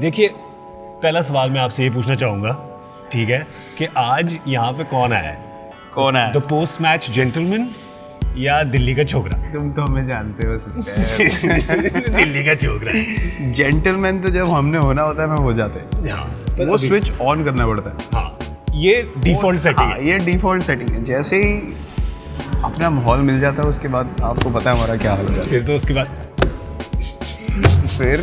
देखिए, पहला सवाल मैं आपसे ये पूछना चाहूँगा, ठीक है, कि आज यहाँ पे कौन आया है? कौन है? द पोस्ट मैच जेंटलमैन या दिल्ली का छोकरा? तुम तो हमें जानते हो सिस्टर। दिल्ली का छोकरा। जेंटलमैन तो जब हमने होना होता है, मैं हो जाते हैं। हाँ, वो स्विच ऑन करना पड़ता है। हाँ, ये डिफॉल्ट सेटिंग है। ये डिफॉल्ट सेटिंग है। जैसे ही अपना माहौल मिल जाता है, उसके बाद आपको पता है हमारा क्या हाल हो जाता फिर तो उसके बाद है। फिर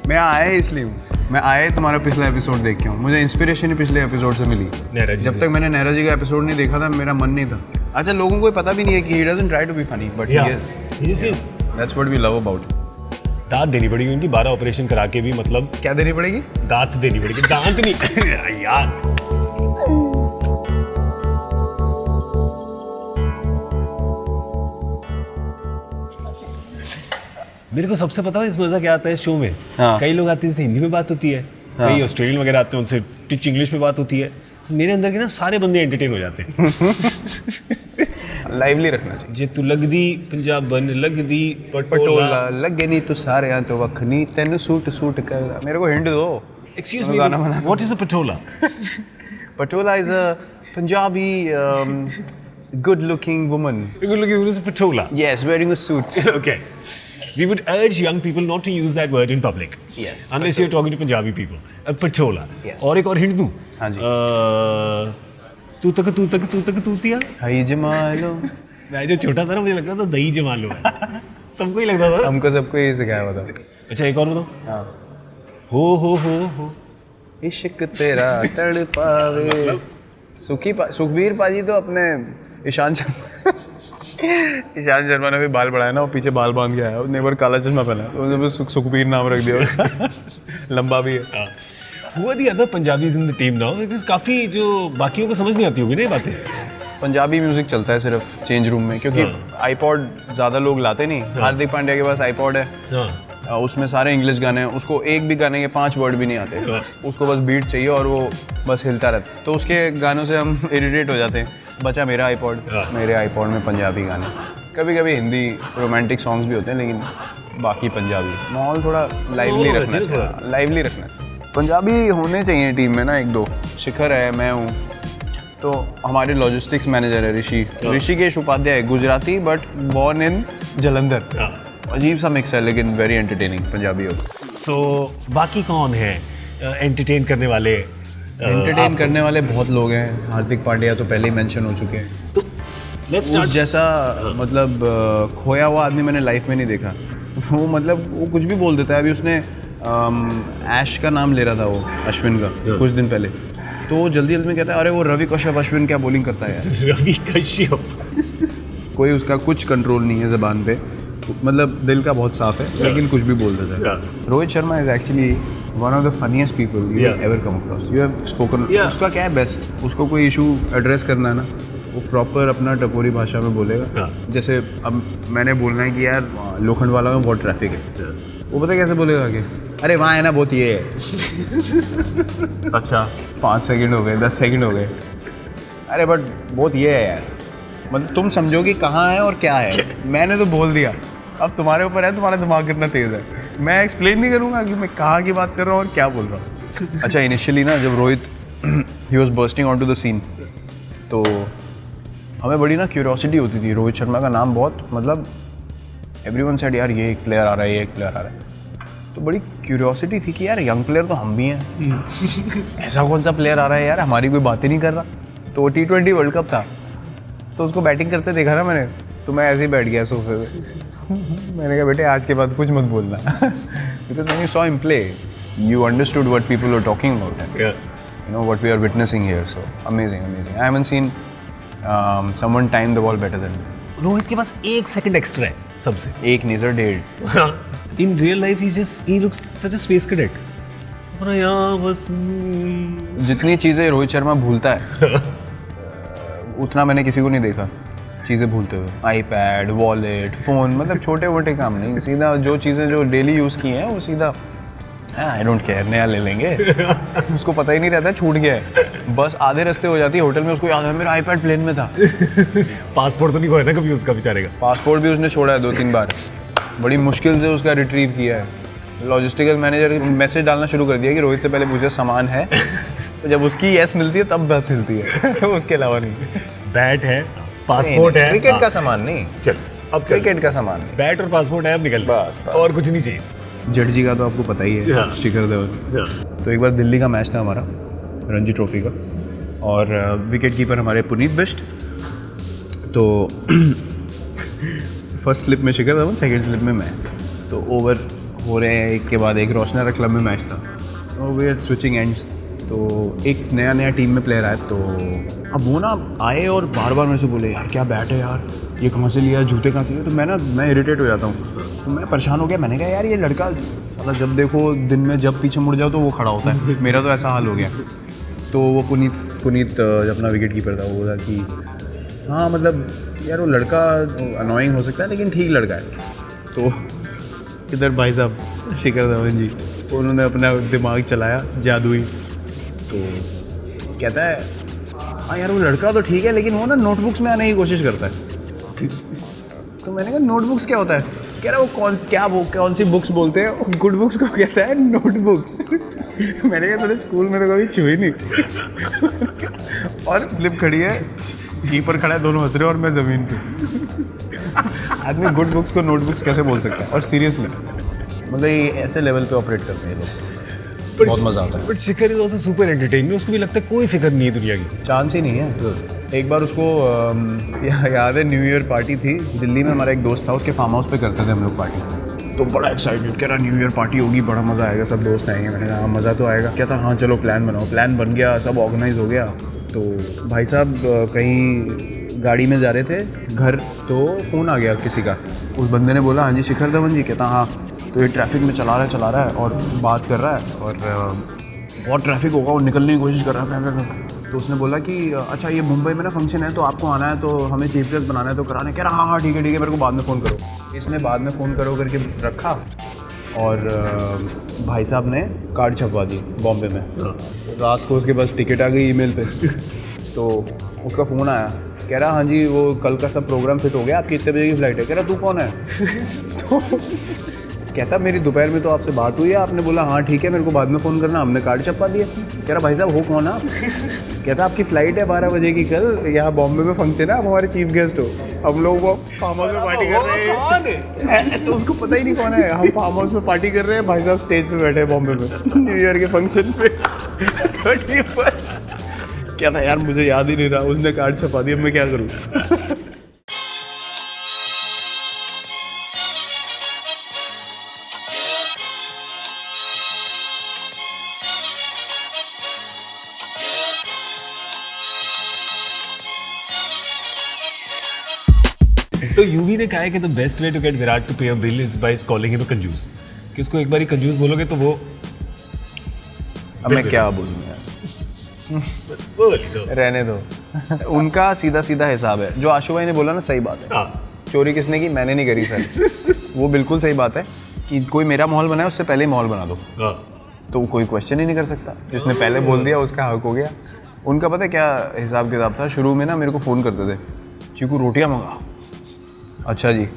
मैं आया इसलिए हूँ, मैं आया तुम्हारा पिछला एपिसोड देख के हूँ। मुझे इंस्पिरेशन ही पिछले एपिसोड से मिली। नहरा जी जब से। तक मैंने नहरा जी का एपिसोड नहीं देखा था, मेरा मन नहीं था। अच्छा, लोगों को पता भी नहीं है कि he doesn't try to be funny, but he is. That's what we love about. दांत देनी पड़ेगी उनकी, 12 ऑपरेशन करा के भी, मतलब क्या देनी पड़ेगी? दांत देनी पड़ेगी, दांत नहीं यार। मेरे को सबसे पता है इस मजा क्या आता है इस शो में। हाँ। कई लोग आते हैं जिससे हिंदी में बात होती है, हाँ। कई ऑस्ट्रेलियन वगैरह आते हैं उनसे टिच इंग्लिश में बात होती है। मेरे अंदर के ना सारे बंदे एंटरटेन हो जाते हैं। लाइवली रखना चाहिए। जे तू लगदी पंजाबन लगदी पटोला पटोला। लगे नहीं तो सारे यहाँ तो वखनी तेन सूट सूट कर। मेरे को हिंट दो। एक्सक्यूज मैं मी, गाना बना। What is a Patola? Patola is a Punjabi good looking woman. Good looking is a patola. Yes, wearing a suit. Okay. We would urge young people not to use that word in public. Yes. Unless you're talking to Punjabi people. A patola. Yes. और एक और hint दूं? हाँ जी। तू तक तूतिया। हाय जमालो। मैं जो छोटा था ना, मुझे लगता था दही जमा लो है। सबको ही लगता था। हमको सबको यही सिखाया हुआ था। अच्छा, एक और बताओ। हाँ। हो। इश्क तेरा तड़पावे। सुखबीर पाजी तो अपने ईशान शर्मा ने भी बाल बढ़ाया ना, वो पीछे बाल बांध के आया, उसने एक बार काला चश्मा पहना, तो उन्होंने सुखबीर नाम रख दिया उसका। लंबा भी है। Who are the other Punjabis in the team now? Because काफी जो बाकियों को समझ नहीं आती होगी ना ये बातें। पंजाबी म्यूजिक चलता है सिर्फ चेंज रूम में, क्योंकि आईपॉड ज़्यादा लोग लाते नहीं। हार्दिक पांड्या के पास आईपॉड है, उसमें सारे इंग्लिश गाने हैं, उसको एक भी गाने के 5 वर्ड भी नहीं आते, उसको बस बीट चाहिए और वो बस हिलता रहता। तो उसके गानों से हम इरिटेट हो जाते हैं। बचा मेरा आईपॉड, मेरे आईपॉड में पंजाबी गाने, कभी कभी हिंदी रोमांटिक सॉन्ग्स भी होते हैं, लेकिन बाकी पंजाबी। माहौल थोड़ा लाइवली रखना चाहिए, लाइवली रखना। पंजाबी होने चाहिए टीम में ना, 1-2। शिखर है, मैं हूँ, तो हमारे लॉजिस्टिक्स मैनेजर है Rishikesh Upadhyay, Gujarati but born in Jalandhar. अजीब सा मिक्स है, लेकिन वेरी एंटरटेनिंग पंजाबी होगा। सो बाकी कौन है एंटरटेन करने वाले? एंटरटेन करने वाले बहुत लोग हैं। हार्दिक पांड्या तो पहले ही मेंशन हो चुके हैं। तो लेट्स उस जैसा मतलब खोया हुआ आदमी मैंने लाइफ में नहीं देखा। वो मतलब वो कुछ भी बोल देता है। अभी उसने ऐश का नाम ले रहा था, वो अश्विन का, कुछ दिन पहले, तो वो जल्दी में कहता है, अरे वो रवि कश्यप अश्विन क्या बॉलिंग करता है यार। रवि कश्यप। कोई उसका कुछ कंट्रोल नहीं है ज़बान पे, मतलब दिल का बहुत साफ है, लेकिन कुछ भी बोल देता है। Rohit Sharma is actually one of the funniest people you ever come across. You have spoken. उसका क्या है बेस्ट, उसको कोई इशू एड्रेस करना है ना, वो प्रॉपर अपना टपोरी भाषा में बोलेगा। जैसे अब मैंने बोलना है कि यार लोखंडवाला में बहुत ट्रैफिक है, वो पता कैसे बोलेगा कि अरे वहाँ है ना बहुत ये है। अच्छा 5 सेकंड हो गए, 10 सेकंड हो गए, अरे बट बहुत ये है यार, मतलब तुम समझो कि कहाँ है और क्या है। मैंने तो बोल दिया, अब तुम्हारे ऊपर है, तुम्हारा दिमाग कितना तेज़ है। मैं एक्सप्लेन नहीं करूँगा कि मैं कहाँ की बात कर रहा हूँ और क्या बोल रहा हूँ। अच्छा, इनिशियली ना जब Rohit he was bursting on to the scene, तो हमें बड़ी ना क्यूरियोसिटी होती थी। रोहित शर्मा का नाम बहुत, मतलब एवरीवन सेड यार ये एक प्लेयर आ रहा है, ये एक प्लेयर आ रहा है, तो बड़ी क्यूरियोसिटी थी कि यार यंग प्लेयर तो हम भी हैं, ऐसा कौन सा प्लेयर आ रहा है यार, हमारी कोई बात ही नहीं कर रहा। तो T20 वर्ल्ड कप था, तो उसको बैटिंग करते देखा ना मैंने, तो मैं ऐसे ही बैठ गया सोफे पे। मैंने कहा बेटे आज के बाद कुछ मत बोलना। Because when you saw him play you understood what people were talking about and you know what we are witnessing here. So amazing. I haven't seen someone time the ball better than me. Rohit के पास 1 second extra है सबसे। एक नहीं sir, 1.5। In real life he looks such a space cadet. जितनी चीज़ें रोहित शर्मा भूलता है उतना मैंने किसी को नहीं देखा चीज़ें भूलते हुए। आईपैड, वॉलेट, फ़ोन, मतलब छोटे मोटे काम नहीं, सीधा जो चीज़ें जो डेली यूज़ की हैं वो सीधा आई डोंट केयर, नया ले लेंगे। उसको पता ही नहीं रहता छूट गया है, बस आधे रास्ते हो जाती है होटल में, उसको याद है मेरा आईपैड प्लेन में था। पासपोर्ट तो नहीं खोया ना कभी उसका बेचारे का? पासपोर्ट भी उसने छोड़ा है 2-3 बार, बड़ी मुश्किल से उसका रिट्रीव किया है। लॉजिस्टिकल मैनेजर मैसेज डालना शुरू कर दिया कि रोहित से पहले पूछे सामान है। तो जब उसकी यस मिलती है तब बस हिलती है। उसके अलावा नहीं। बैट है, पासपोर्ट है। क्रिकेट का सामान नहीं, चल अब चल। क्रिकेट का सामान नहीं, बैट और पासपोर्ट है, अब निकल। बस, बस। और कुछ नहीं चाहिए। जडेजा का तो आपको पता ही है, हाँ। शिखर धवन। हाँ। तो एक बार दिल्ली का मैच था हमारा, रणजी ट्रॉफी का, और विकेट कीपर हमारे पुनीत बिष्ट। तो फर्स्ट स्लिप में शिखर धवन, सेकंड स्लिप में मैं। तो ओवर हो रहे हैं, एक के बाद एक। रोशनारा क्लब में मैच था, तो वी आर स्विचिंग एंड्स। तो एक नया टीम में प्लेयर आया, तो अब वो ना आए और बार बार मेरे से बोले, यार क्या बैट है यार, ये कहाँ से लिया, जूते कहाँ से लिए। तो मैं इरिटेट हो जाता हूँ, तो मैं परेशान हो गया। मैंने कहा यार ये लड़का साला जब देखो दिन में जब पीछे मुड़ जाओ तो वो खड़ा होता है। मेरा तो ऐसा हाल हो गया। तो वो पुनीत जब अपना विकेट कीपर था, वो बोला कि हाँ मतलब यार वो लड़का अनोइंग हो सकता है लेकिन ठीक लड़का है। तो इधर भाई साहब शिखर धवन जी, उन्होंने अपना दिमाग चलाया जादुई। तो कहता है हाँ यार वो लड़का तो ठीक है लेकिन वो ना नोटबुक्स में आने की कोशिश करता है। तो मैंने कहा नोटबुक्स क्या होता है? कह रहा वो कौन सी बुक्स बोलते हैं? गुड बुक्स को कहता है नोटबुक्स। मैंने कहा थोड़े स्कूल में तो कभी छुई नहीं। और स्लिप खड़ी है, कीपर खड़ा है, दोनों हंस रहे हैं और मैं ज़मीन पे। आदमी गुड बुक्स को नोटबुक्स कैसे बोल सकता है? और सीरियसली मतलब ये ऐसे लेवल पे ऑपरेट करते हैं लोग। बहुत मज़ा आता है। But Shikhar is also super entertaining. उसको भी लगता है कोई फिक्र नहीं है दुनिया की। चांस ही नहीं है। एक बार उसको याद है, न्यू ईयर पार्टी थी दिल्ली में। हमारा एक दोस्त था, उसके फार्म हाउस पे करते थे हम लोग पार्टी। तो बड़ा एक्साइटेड, कह रहा न्यू ईयर पार्टी होगी, बड़ा मज़ा आएगा, सब दोस्त आएंगे। मैंने कहा हाँ मज़ा तो आएगा। क्या था, हाँ चलो प्लान बनाओ। प्लान बन गया, सब ऑर्गेनाइज हो गया। तो भाई साहब कहीं गाड़ी में जा रहे थे घर, तो फ़ोन आ गया किसी का। उस बंदे ने बोला हाँ जी शिखर धवन जी। कहता हाँ। तो ये ट्रैफिक में चला रहा है और बात कर रहा है, और बहुत ट्रैफिक होगा और निकलने की कोशिश कर रहा है। तो उसने बोला कि अच्छा ये मुंबई में ना फंक्शन है, तो आपको आना है, तो हमें चीफ गेस्ट बनाना है, तो कराने। कह रहा हाँ ठीक है मेरे को बाद में फ़ोन करो। इसने बाद में फ़ोन करो करके रखा, और भाई साहब ने कार्ड छपवा दी बॉम्बे में। रात को उसके पास टिकट आ गई ईमेल पे। तो उसका फ़ोन आया, कह रहा हाँ जी वो कल का सब प्रोग्राम फिट हो गया, आपकी इतने बजे की फ़्लाइट है। कह रहा तू कौन है? तो कहता मेरी दोपहर में तो आपसे बात हुई है, आपने बोला हाँ ठीक है मेरे को बाद में फ़ोन करना, हमने कार्ड छपवा दिया। कह रहा भाई साहब हो कौन आप? कहता आपकी फ़्लाइट है 12 बजे की कल, यहाँ बॉम्बे में फंक्शन है, आप हमारे चीफ गेस्ट हो। हम लोग वो फार्म हाउस में पार्टी कर रहे हैं। तो उसको पता ही नहीं कौन है। हम फार्म हाउस में पार्टी कर रहे हैं, भाई साहब स्टेज पे बैठे हैं बॉम्बे में न्यू ईयर के फंक्शन पे। 31 क्या था यार, मुझे याद ही नहीं रहा। उसने कार्ड छपा दिया, मैं क्या करूँ? तो यूवी ने कहा है कि the best way to get Virat to pay a bill is by calling him a कंजूस। कि उसको एक बार कंजूस बोलोगे तो वो अब मैं क्या बोलूँ यार, रहने दो। उनका सीधा सीधा हिसाब है। जो आशु भाई ने बोला ना, सही बात है। हाँ। चोरी किसने की? मैंने नहीं करी सर। वो बिल्कुल सही बात है कि कोई मेरा माहौल बनाए उससे पहले ही माहौल बना दो, हाँ। तो कोई क्वेश्चन ही नहीं कर सकता। जिसने पहले बोल दिया उसका हक हो गया। उनका पता है क्या हिसाब किताब था? शुरू में ना मेरे को फ़ोन करते थे, चीकू रोटियाँ मंगा। अच्छा जी,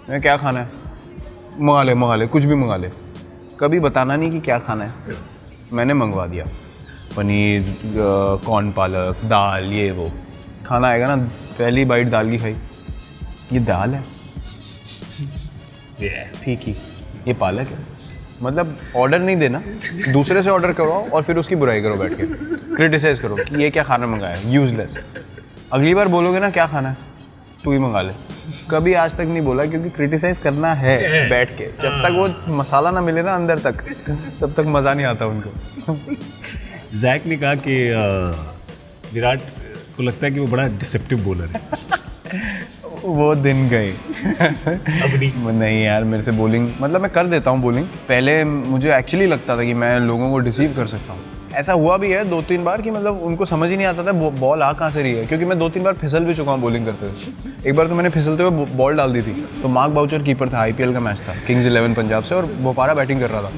मैं क्या खाना है? मंगा ले, कुछ भी मंगा ले। कभी बताना नहीं कि क्या खाना है। मैंने मंगवा दिया, पनीर, कॉर्न पालक, दाल, ये वो। खाना आएगा ना, पहली बाइट दाल की खाई, ये दाल है, ठीक ही, ये पालक है। मतलब ऑर्डर नहीं देना, दूसरे से ऑर्डर करवाओ और फिर उसकी बुराई करो बैठ के, क्रिटिसाइज करो कि ये क्या खाना मंगाया, यूजलेस। अगली बार बोलोगे ना क्या खाना है, तू ही मंगा ले। कभी आज तक नहीं बोला, क्योंकि क्रिटिसाइज करना है बैठ के। जब तक वो मसाला ना मिले ना अंदर तक, तब तक मज़ा नहीं आता उनको। जैक ने कहा कि विराट को लगता है कि वो बड़ा डिसेप्टिव बॉलर है। वो दिन गए। अब नहीं यार, मेरे से बॉलिंग, मतलब मैं कर देता हूँ बॉलिंग। पहले मुझे एक्चुअली लगता था कि मैं लोगों को डिसीव कर सकता हूँ। ऐसा हुआ भी है 2-3 बार कि मतलब उनको समझ ही नहीं आता था बॉल आ कहाँ से रही है, क्योंकि मैं 2-3 बार फिसल भी चुका हूँ बॉलिंग करते हुए। एक बार तो मैंने फिसलते हुए बॉल डाल दी थी। तो मार्क बाउचर कीपर था, IPL का मैच था, किंग्स 11 पंजाब से, और बोपारा बैटिंग कर रहा था।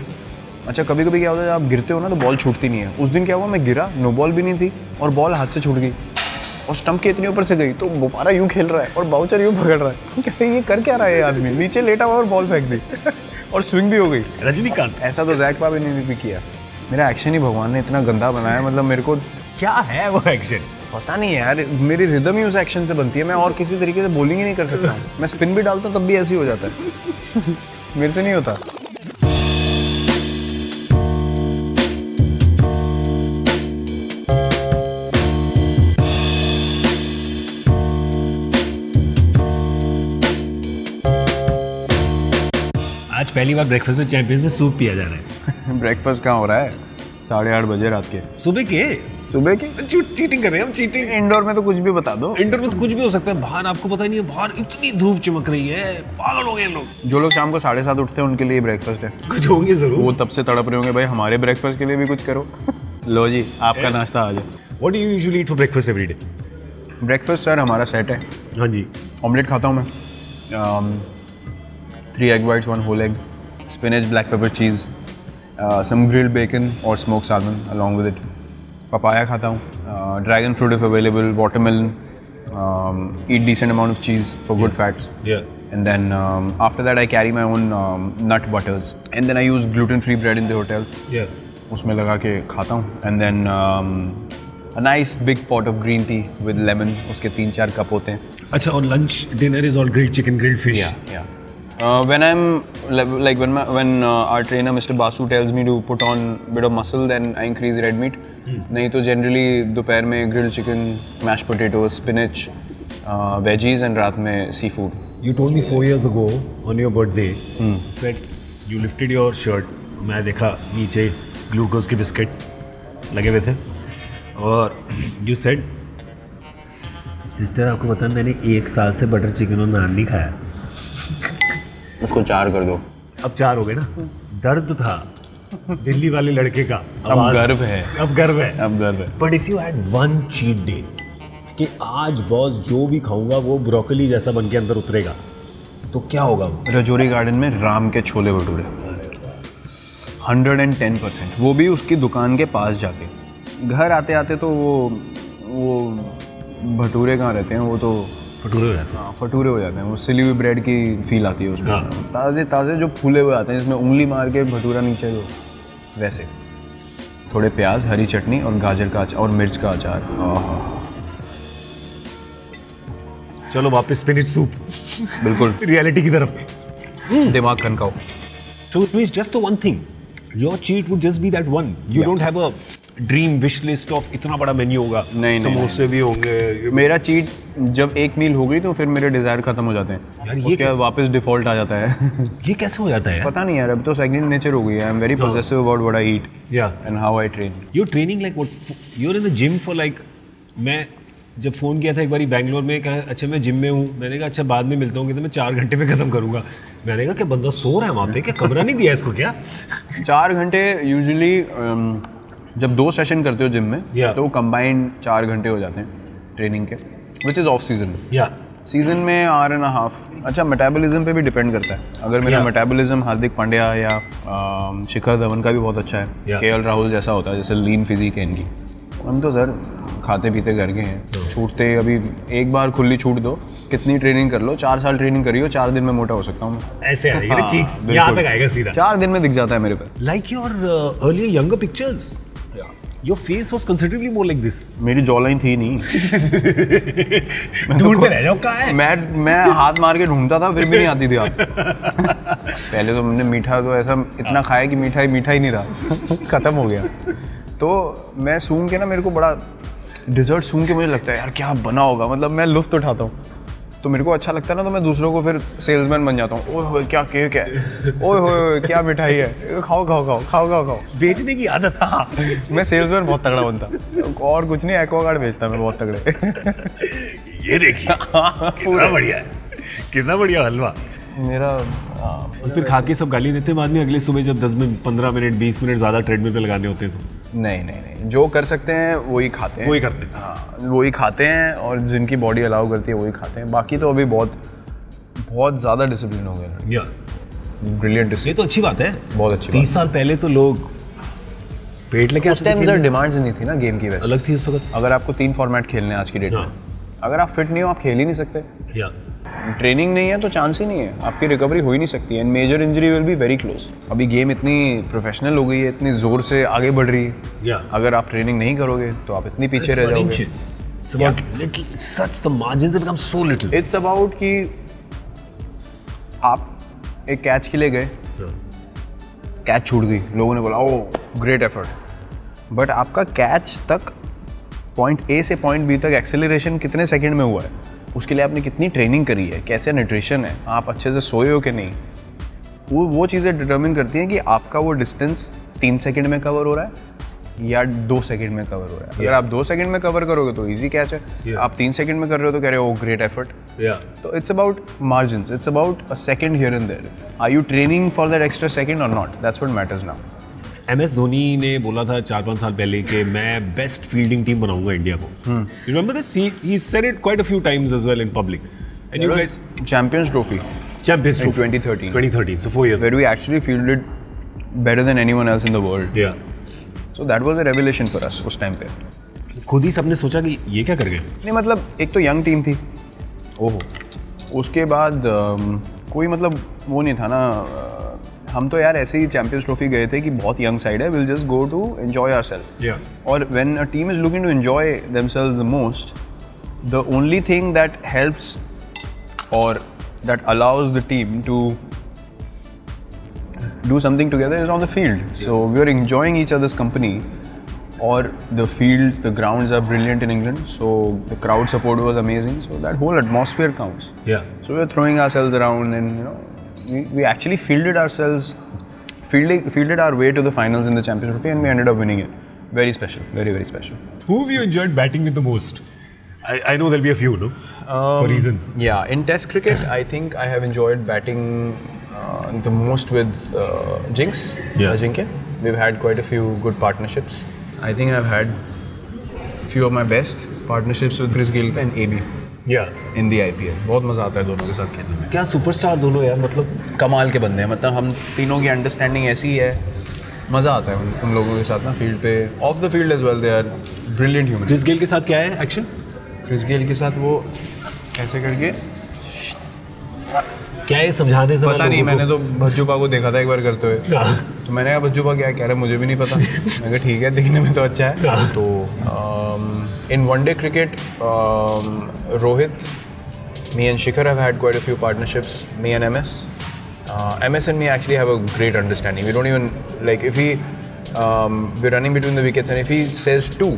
अच्छा, कभी कभी क्या होता है, जब आप गिरते हो ना तो बॉल छूटती नहीं है। उस दिन क्या हुआ, मैं गिरा, नो बॉल भी नहीं थी और बॉल हाथ से छूट गई और स्टंप के इतने ऊपर से गई। तो बोपारा यूँ खेल रहा है और बाउचर यूँ पकड़ रहा है। ये कर क्या रहा है ये आदमी? नीचे लेटा हुआ और बॉल फेंक दी। और स्विंग भी हो गई। रजनीकांत। ऐसा तो जैक पाबी ने भी किया। मेरा एक्शन ही भगवान ने इतना गंदा बनाया, मतलब मेरे को क्या है वो एक्शन? पता नहीं है यार, मेरी रिदम ही उस एक्शन से बनती है। मैं और किसी तरीके से बॉलिंग ही नहीं कर सकता हूँ। मैं स्पिन भी डालता हूँ तब भी ऐसे ही हो जाता है। मेरे से नहीं होता। आज पहली बार ब्रेकफास्ट में चैंपियंस में सूप पिया जा रहा है। ब्रेकफास्ट कहाँ हो रहा है? 8:30 बजे रात के। सुबह के? सुबह की चीटिंग कर रहे हैं हम, चीटिंग। इंडोर में तो कुछ भी बता दो। इंडोर में तो कुछ भी हो सकता है, बाहर आपको पता नहीं है, बाहर इतनी धूप चमक रही है, पागल हो गए लोग। जो लोग शाम को 7:30 उठते हैं उनके लिए ब्रेकफास्ट है। कुछ होंगे जरूर। वो तब से तड़प रहे होंगे, भाई हमारे ब्रेकफास्ट के लिए भी कुछ करो। लो जी, आपका नाश्ता आ जाए। What do you usually eat for breakfast every day? Breakfast sir हमारा सेट है। हाँ जी। ऑमलेट खाता हूँ मैं, 3 egg whites, 1 whole egg, spinach, black pepper cheese, some grilled bacon or smoked salmon along with it. Papaya खाता हूँ, dragon fruit if available, watermelon, eat decent amount of cheese for good fats. Yeah. And then after that I carry my own nut butters. And then I use gluten-free bread in the hotel. Yeah. उसमें लगा के खाता हूँ. And then a nice big pot of green tea with lemon. उसके 3-4 cup होते हैं. अच्छा, और lunch dinner is all grilled chicken, grilled fish. Yeah. When I'm like when our trainer Mr. Basu tells me to put on bit of muscle, then I increase red meat. नहीं तो generally दोपहर में grilled chicken, mashed potatoes, spinach, veggies and रात में seafood. You told me 4 years ago on your birthday, said you lifted your shirt. मैं देखा नीचे glucose के बिस्किट लगे हुए थे और you said, सिस्टर आपको पता है मैंने 1 साल से बटर चिकन और नान नहीं खाया। उसको 4 कर दो। अब 4 हो गए ना। दर्द था दिल्ली वाले लड़के का, अब गर्व है। अब गर्व है। अब गर्व है। But if you had one cheat day कि आज बॉस जो भी खाऊंगा वो ब्रोकली जैसा बन के अंदर उतरेगा, तो क्या होगा वो? रजौरी गार्डन में राम के छोले भटूरे 110%। वो भी उसकी दुकान के पास जाके। घर आते आते तो वो भटूरे कहाँ रहते हैं, वो तो भटूरे हो जाते हैं। हाँ, भटूरे हो जाते हैं। वो सिली हुई ब्रेड की फील आती है उसमें। हाँ। ताज़े ताज़े जो फूले हुए आते हैं जिसमें उंगली मार के भटूरा नीचे हो, वैसे थोड़े प्याज, हरी चटनी और गाजर का अचार और मिर्च का अचार। चलो वापस स्पिनिच सूप, बिल्कुल रियलिटी की तरफ। दिमाग खनकाओ। So it means just the one thing. Your cheat would just be that one. You Yeah. don't have a dream wish list of इतना बड़ा मेन्यू होगा। नहीं, समोसे भी होंगे। मेरा चीट जब एक मील हो गई तो फिर मेरे डिज़ायर खत्म हो जाते हैं। यार, ये उसके बाद कैसे? वापस डिफ़ॉल्ट आ जाता है। ये कैसे हो जाता है यार? पता नहीं यार, अब तो सेकंड नेचर हो गई है। I am very possessive about what I eat Yeah. And how I train. You're training like what? You're in the gym for like, मैं जब फ़ोन किया था एक बारी बैंगलोर में, कहा अच्छा मैं जिम में हूँ, मैंने कहा अच्छा बाद में मिलता हूँ, कि तो मैं 4 घंटे में ख़त्म करूँगा। मैंने कहा क्या बंदा सो रहा है वहाँ पे, क्या कमरा नहीं दिया इसको क्या? 4 घंटे यूजुअली जब 2 सेशन करते हो जिम में Yeah. तो कंबाइंड 4 घंटे हो जाते हैं ट्रेनिंग के, विच इज़ ऑफ सीजन। या सीजन में 1.5 अच्छा मेटाबॉलिज्म पे भी डिपेंड करता है। अगर मेरा Yeah. मेटाबॉलिज्म हार्दिक पांड्या या शिखर धवन का भी बहुत अच्छा है, Yeah. KL राहुल जैसा होता है, जैसे लीन फिजिक है इनकी। हम तो सर खाते पीते घर के हैं, छूटते अभी एक बार खुली छूट दो, कितनी ट्रेनिंग कर लो, 4 साल ट्रेनिंग करी हो, 4 दिन में मोटा हो सकता हूँ मैं। ऐसे आएगा ना हाँ, चीक्स, बिल्कुल। यहाँ तक आएगा सीधा। 4 दिन में दिख जाता है मेरे पे। Like your earlier younger pictures, your face was considerably more like this. मेरी जॉलाइन थी नहीं। ढूंढते रह जाओ कहाँ है? मैं हाथ मार के ढूंढता था, फिर भी नहीं आती थी आप। पहले तो मैंने मीठा तो ऐसा इतना खाया कि मीठा ही नहीं रहा, खत्म हो गया। तो मैं सूंघ के ना, मेरे को बड़ा डिज़र्ट सूंघ के मुझे लगता है यार क्या बना होगा, मतलब मैं लुत्फ़ उठाता हूँ, तो मेरे को अच्छा लगता है ना, तो मैं दूसरों को फिर सेल्समैन बन जाता हूँ। ओए होए क्या केक है, ओए होए क्या मिठाई है, खाओ। बेचने की आदत। हाँ, मैं सेल्समैन बहुत तगड़ा बनता, और कुछ नहीं, एक्वागार्ड बेचता मैं बहुत तगड़े। ये देखिए कितना बढ़िया है, कितना बढ़िया हलवा। मेरा और फिर खा के सब गाली देते हैं बाद में, अगले सुबह जब 15 मिनट 20 मिनट ज़्यादा ट्रेडमिल पे लगाने होते हैं तो? नहीं, जो कर सकते हैं वही खाते हैं। वही करते हैं। हाँ, वही खाते हैं, और जिनकी बॉडी अलाउ करती है वही खाते हैं। बाकी तो अभी बहुत ज़्यादा डिसिप्लिन हो गया। या ब्रिलियंट डिसिप्लिन। ये तो अच्छी बात है। बहुत अच्छी 30 साल पहले तो लोग पेट लेके उस टाइम सर डिमांड्स नहीं थी ना गेम की, वैसे अलग थी उस वक्त। अगर आपको 3 फॉर्मेट खेलने हैं आज की डेट में, अगर आप फिट नहीं हो आप खेल ही नहीं सकते। या ट्रेनिंग नहीं है तो चांस ही नहीं है, आपकी रिकवरी हो ही नहीं सकती, and major injury will be very close. अभी गेम इतनी प्रोफेशनल हो गई है, इतनी ज़ोर से आगे बढ़ रही है, Yeah. अगर आप ट्रेनिंग नहीं करोगे तो आप इतनी पीछे रह जाओगे। It's about little, such the margins have become so little. It's about कि आप एक कैच के लिए गए, कैच छूट गई, लोगों ने बोला ओ ग्रेट एफर्ट, बट आपका कैच तक पॉइंट ए से पॉइंट बी तक एक्सेलरेशन कितने सेकंड में हुआ है, उसके लिए आपने कितनी ट्रेनिंग करी है, कैसे न्यूट्रिशन है, आप अच्छे से सोए हो कि नहीं, वो चीज़ें डिटर्मिन करती हैं कि आपका वो डिस्टेंस 3 सेकंड में कवर हो रहा है या 2 सेकंड में कवर हो रहा है। अगर आप 2 सेकंड में कवर करोगे तो इजी कैच है, आप 3 सेकंड में कर रहे हो तो कह रहे हो ग्रेट एफर्ट। Yeah. तो it's about margins, it's about a second here and there, are you training for that extra second or not, that's what matters now. MS Dhoni ने बोला था 4-5 साल पहले कि मैं बेस्ट फील्डिंग टीम बनाऊंगा इंडिया को. You remember this? He said it quite a few times as well in public. And you guys, Champions Trophy Champions in Trophy 2013, 2013, so 4 years. where we actually fielded better than anyone else in the world. Yeah. So that was a revelation for us उस time पे। खुद ही सबने सोचा कि ये क्या कर गए. नहीं मतलब एक तो यंग टीम थी, ओहो, उसके बाद कोई मतलब वो नहीं था ना, हम तो यार ऐसे ही चैंपियंस ट्रॉफी गए थे कि बहुत यंग साइड है, will just go to enjoy ourselves. Yeah. और when a team is looking to enjoy themselves the most, the only thing that helps और that allows the team to do something together is on the field. So we are enjoying each other's company, or the fields, the grounds are brilliant in England, so the crowd support was amazing, so that whole atmosphere counts. Yeah. So we were throwing ourselves around, and you know, we actually fielded our way to the finals in the Champions Trophy, and we ended up winning it. Very special, very very special. Who have you enjoyed batting with the most? I know there'll be a few, no? For reasons. Yeah, in Test cricket, I think I have enjoyed batting the most with Jinx, Yeah. Ajinkya. We've had quite a few good partnerships. I think I've had few of my best partnerships with Chris Gayle and AB Yeah. in the IPL. बहुत मज़ा आता है दोनों के साथ खेलने में। क्या सुपरस्टार दोनों यार, मतलब कमाल के बंदे हैं, मतलब हम तीनों की अंडरस्टैंडिंग ऐसी ही है, मज़ा आता है उन लोगों के साथ ना फील्ड पे, off the field as well, they are brilliant human. Chris Gayle के साथ क्या है एक्शन? क्रिस गेल के साथ वो ऐसे करके, क्या है समझाने से पता नहीं, मैंने तो भज्जूपा को देखा था एक बार करते हुए, तो मैंने कहा भज्जूपा क्या है, कह रहा मुझे भी नहीं पता। मैंने कहा ठीक है, देखने में तो अच्छा है। तो इन one day cricket, Rohit, me and Shikhar have had quite a few partnerships, me and MS. MS and me actually have a great understanding. We don't even, like, if we're running between the wickets and if he says 2,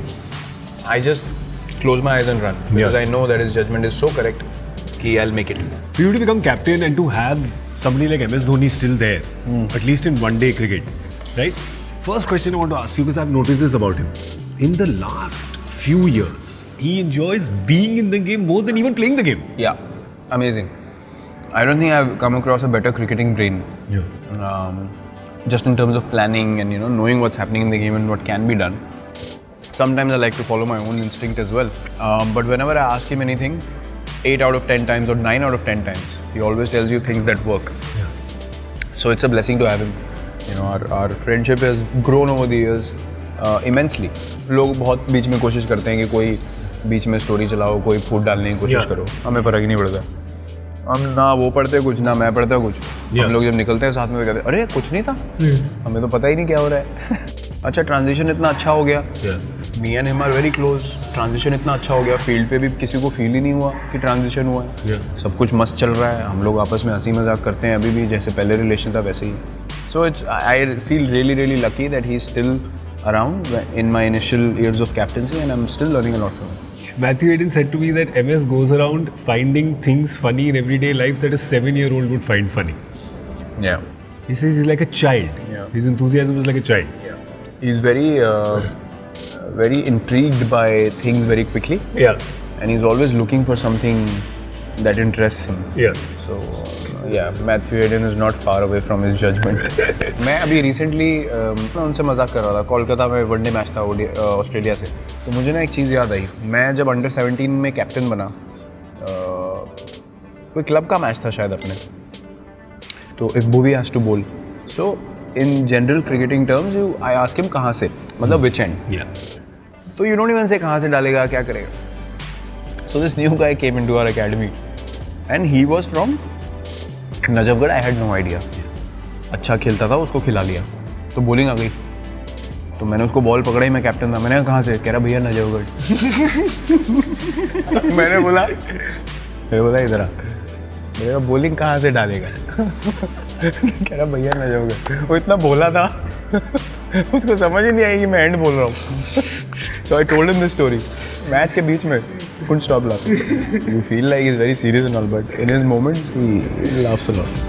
I just close my eyes and run, because I know that his judgment is so correct कि I'll make it. For you to become captain and to have somebody like MS Dhoni still there, at least in one-day cricket, right? First question I want to ask you, because I've noticed this about him. In the last few years, he enjoys being in the game more than even playing the game. Yeah, amazing. I don't think I've come across a better cricketing brain. Yeah. Just in terms of planning and knowing what's happening in the game and what can be done. Sometimes I like to follow my own instinct as well. But whenever I ask him anything, 8 out of 10 times or 9 out of 10 times, he always tells you things that work. Yeah. So it's a blessing to have him. Our friendship has grown over the years immensely. लोग बहुत बीच में कोशिश करते हैं कि कोई बीच में story चलाओ, कोई फूट डालने की कोशिश करो, हमें फर्क ही नहीं पड़ता। हम ना वो पढ़ते कुछ, ना मैं पढ़ता कुछ। हम लोग जब निकलते हैं साथ में, कहते हैं अरे कुछ नहीं था, हमें तो पता ही नहीं क्या हो रहा है। अच्छा, ट्रांजिशन इतना अच्छा हो गया, me and him are very close, transition इतना अच्छा हो गया, फील्ड पे भी किसी को फील ही नहीं हुआ कि ट्रांजिशन हुआ है। सब कुछ मस्त चल रहा है, हम लोग आपस में हंसी मजाक करते हैं अभी भी, जैसे पहले रिलेशन था वैसे ही। So it's, I feel really really lucky that he is still around in my initial years of captaincy, and I'm still learning a lot from him. Matthew Hayden said to me that MS goes around finding things funny in everyday life that a 7-year-old would find funny. Yeah. He says he's like a child. Yeah. His enthusiasm is like a child. Yeah. He's very, very intrigued by things very quickly. Yeah. And he's always looking for something that interests him. Yeah. So, yeah, Matthew Hayden is not far away from his judgment. मैं अभी recently मैं उनसे मजाक कर रहा था, कोलकाता में one day match था ऑस्ट्रेलिया से, तो मुझे ना एक चीज़ याद आई। मैं जब अंडर 17 में कैप्टन बना, कोई क्लब का मैच था शायद अपने, तो एक movie has to bowl, so in general cricketing terms I ask him कहाँ से, मतलब विच एंड। तो यू डोंट इवन से कहाँ से डालेगा, क्या करेगा। So this new guy came into our academy and he was from Najafgarh. I had no idea. अच्छा खेलता था, उसको खिला लिया तो बॉलिंग आ गई. तो मैंने उसको बॉल पकड़ाई, मैं कैप्टन था. मैंने कहा कहाँ से? कह रहा भैया नजफगढ़. मैंने बोला इधर आ. मैंने कहा बॉलिंग कहाँ से डालेगा? कह रहा भैया नजफगढ़. वो इतना बोला था उसको समझ ही नहीं आई कि मैं एंड बोल रहा हूँ. So I told him this story. Match के बीच में couldn't stop laughing. You feel like he's very serious and all, but in his moments he laughs a lot.